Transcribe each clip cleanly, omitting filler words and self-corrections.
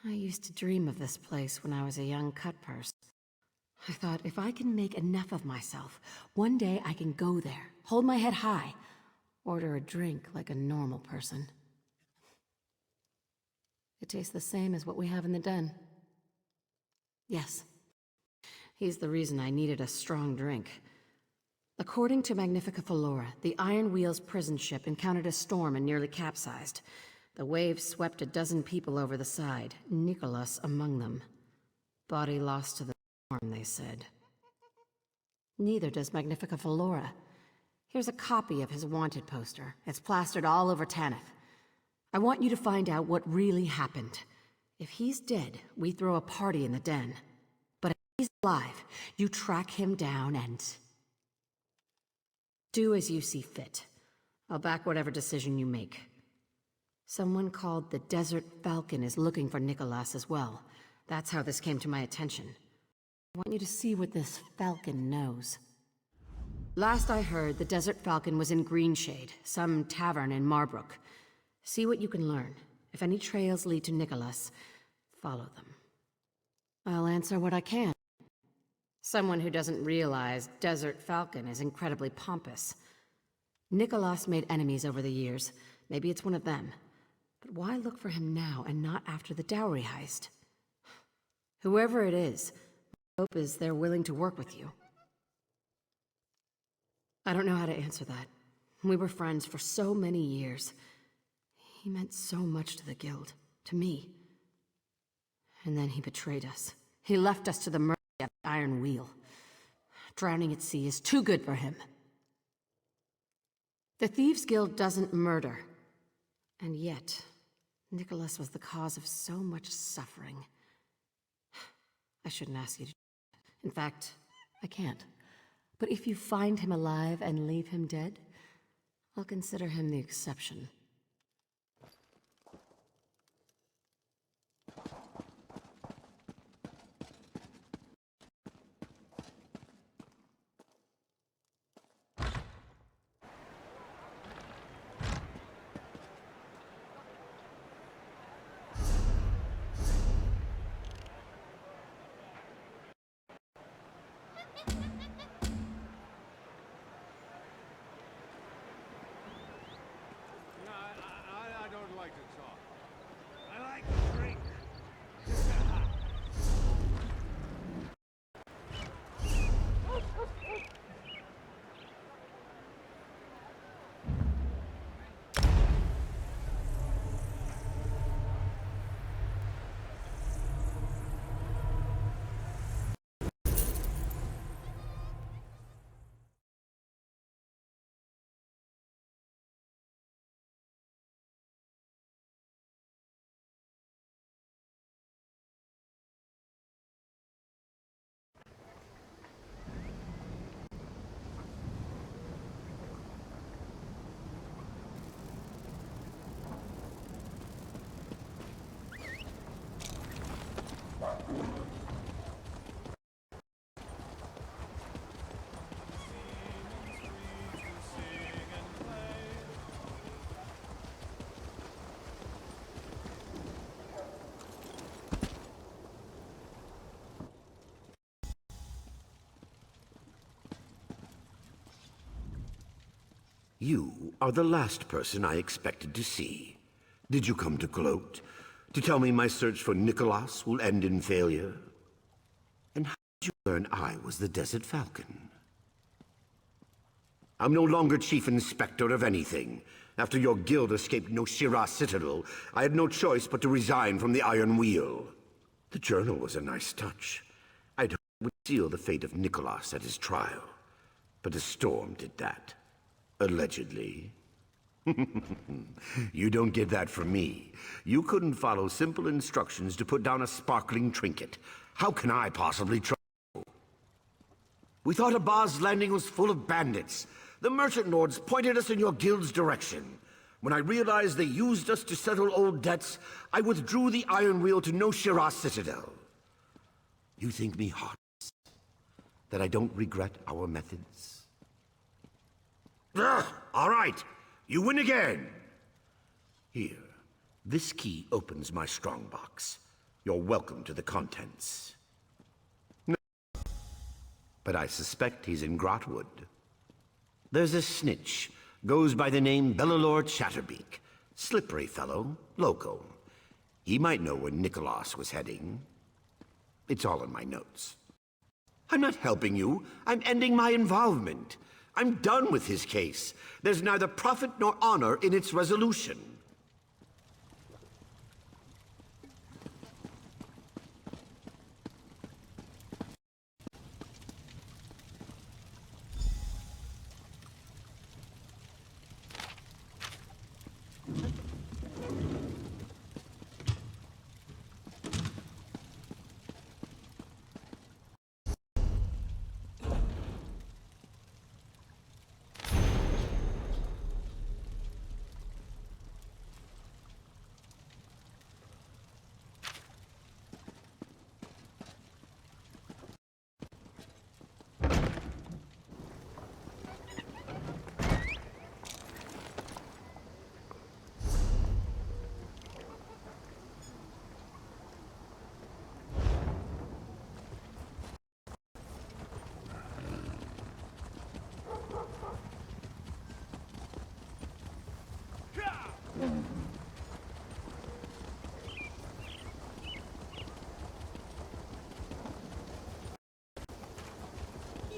I used to dream of this place when I was a young cutpurse. I thought if I can make enough of myself, one day I can go there, hold my head high, order a drink like a normal person. It tastes the same as what we have in the den. Yes, he's the reason I needed a strong drink. According to Magnifica Flora, the Iron Wheel's prison ship encountered a storm and nearly capsized. The waves swept a dozen people over the side, Nicolas among them. Body lost to the storm, they said. Neither does Magnifica Flora. Here's a copy of his wanted poster. It's plastered all over Tanith. I want you to find out what really happened. If he's dead, we throw a party in the den. But if he's alive, you track him down and... do as you see fit. I'll back whatever decision you make. Someone called the Desert Falcon is looking for Nicolas as well. That's how this came to my attention. I want you to see what this Falcon knows. Last I heard, the Desert Falcon was in Greenshade, some tavern in Marbrook. See what you can learn. If any trails lead to Nicolas, follow them. I'll answer what I can. Someone who doesn't realize Desert Falcon is incredibly pompous. Nicolas made enemies over the years. Maybe it's one of them. But why look for him now and not after the dowry heist? Whoever it is, my hope is they're willing to work with you. I don't know how to answer that. We were friends for so many years. He meant so much to the Guild, to me. And then he betrayed us. He left us to the mercy of the Iron Wheel. Drowning at sea is too good for him. The Thieves Guild doesn't murder. And yet, Nicolas was the cause of so much suffering. I shouldn't ask you to do that. In fact, I can't. But if you find him alive and leave him dead, I'll consider him the exception. You are the last person I expected to see. Did you come to gloat? To tell me my search for Nicolas will end in failure? And how did you learn I was the Desert Falcon? I'm no longer Chief Inspector of anything. After your guild escaped Noshira Citadel, I had no choice but to resign from the Iron Wheel. The journal was a nice touch. I'd hoped it would seal the fate of Nicolas at his trial. But a storm did that. Allegedly. You don't get that from me. You couldn't follow simple instructions to put down a sparkling trinket. How can I possibly trust you? We thought Abaz's landing was full of bandits. The merchant lords pointed us in your guild's direction. When I realized they used us to settle old debts, I withdrew the Iron Wheel to Noshira Citadel. You think me heartless? That I don't regret our methods? All right, you win again. Here, this key opens my strongbox. You're welcome to the contents. No, but I suspect he's in Grotwood. There's a snitch, goes by the name Bellalord Shatterbeak. Slippery fellow, local. He might know where Nicolas was heading. It's all in my notes. I'm not helping you. I'm ending my involvement. I'm done with his case. There's neither profit nor honor in its resolution.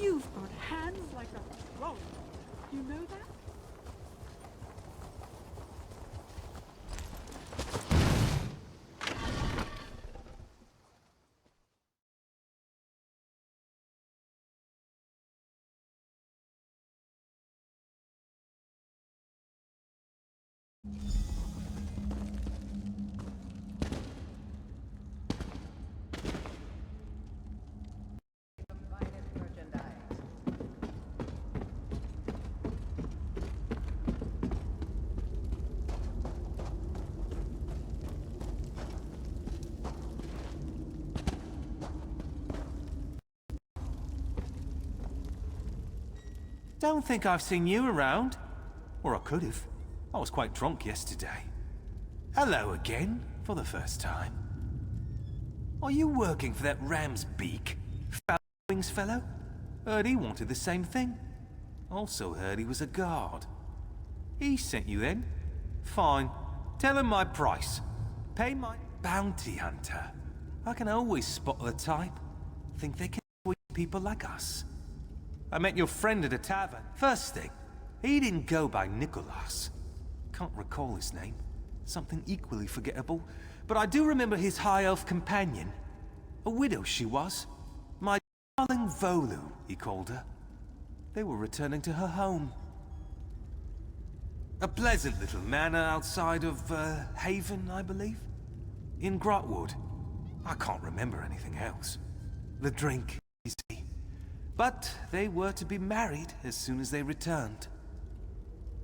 You've got hands like a troll. You know that? Don't think I've seen you around. Or I could have. I was quite drunk yesterday. Hello again, for the first time. Are you working for that ram's beak, Wings fellow? Heard he wanted the same thing. Also heard he was a guard. He sent you then? Fine. Tell him my price. Pay my bounty hunter. I can always spot the type. Think they can avoid people like us. I met your friend at a tavern. First thing, he didn't go by Nicolas. Can't recall his name. Something equally forgettable. But I do remember his high elf companion. A widow she was. My darling Volu, he called her. They were returning to her home. A pleasant little manor outside of Haven, I believe. In Grotwood. I can't remember anything else. The drink, you see. But they were to be married as soon as they returned.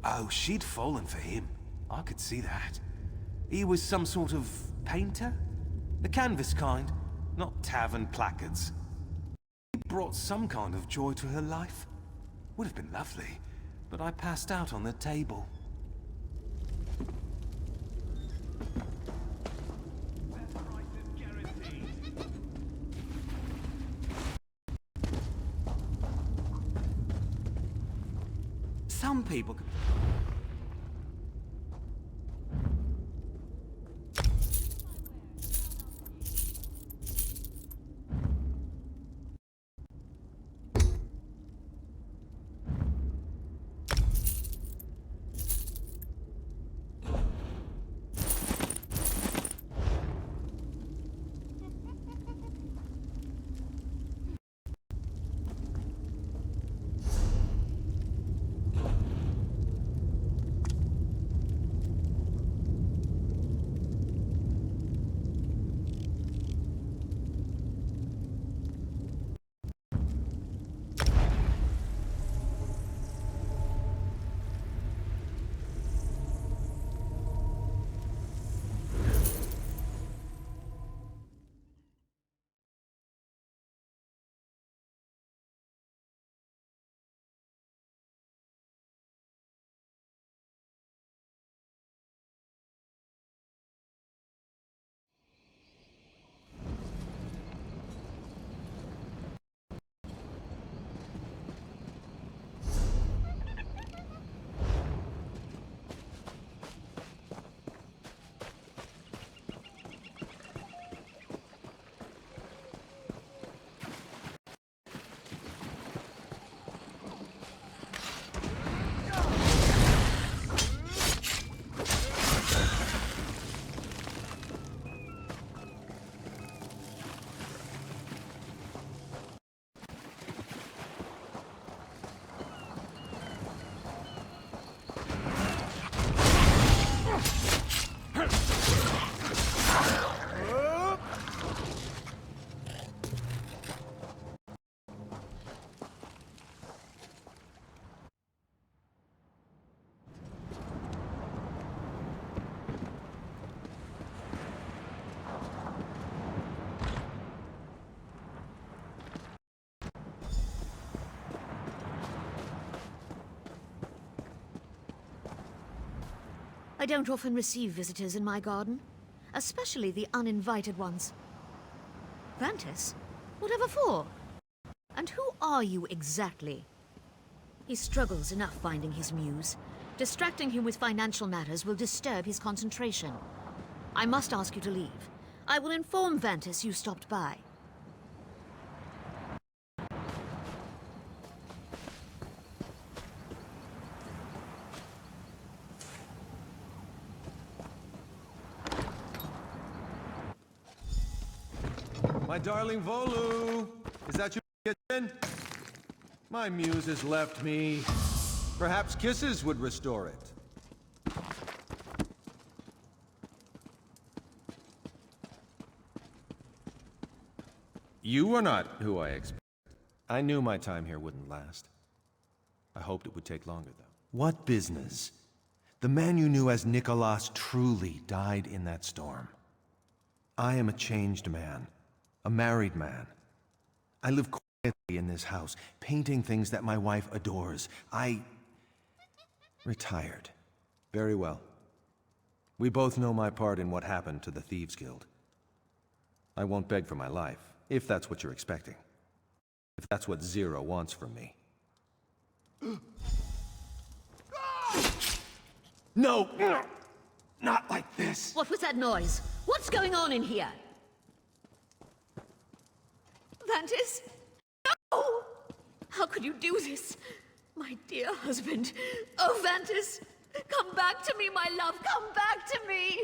Oh, she'd fallen for him. I could see that. He was some sort of painter? The canvas kind, not tavern placards. He brought some kind of joy to her life. Would have been lovely, but I passed out on the table. Some people... I don't often receive visitors in my garden, especially the uninvited ones. Vantis? Whatever for? And who are you exactly? He struggles enough finding his muse. Distracting him with financial matters will disturb his concentration. I must ask you to leave. I will inform Vantis you stopped by. My darling Volu, is that your kitchen? My muse has left me. Perhaps kisses would restore it. You are not who I expected. I knew my time here wouldn't last. I hoped it would take longer, though. What business? The man you knew as Nicolas truly died in that storm. I am a changed man. A married man. I live quietly in this house, painting things that my wife adores. I... retired. Very well. We both know my part in what happened to the Thieves Guild. I won't beg for my life, if that's what you're expecting. If that's what Zero wants from me. No! Not like this! What was that noise? What's going on in here? Vantis? No! How could you do this? My dear husband. Oh, Vantis! Come back to me, my love! Come back to me!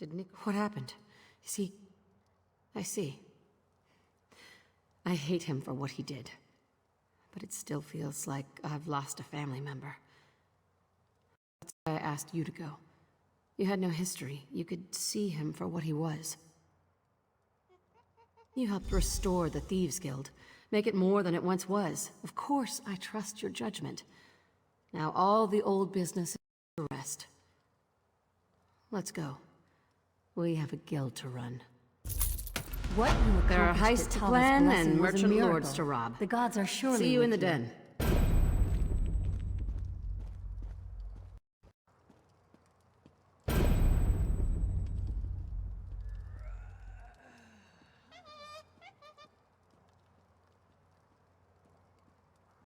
Did Nick... What happened? Is he... I see. I hate him for what he did. But it still feels like I've lost a family member. That's why I asked you to go. You had no history. You could see him for what he was. You helped restore the Thieves Guild, make it more than it once was. Of course, I trust your judgment. Now all the old business is to rest. Let's go. We have a guild to run. What you There are accomplished heists at to Talva's plan blessing and was a merchant lords miracle. to rob. The gods are surely See you with in the den.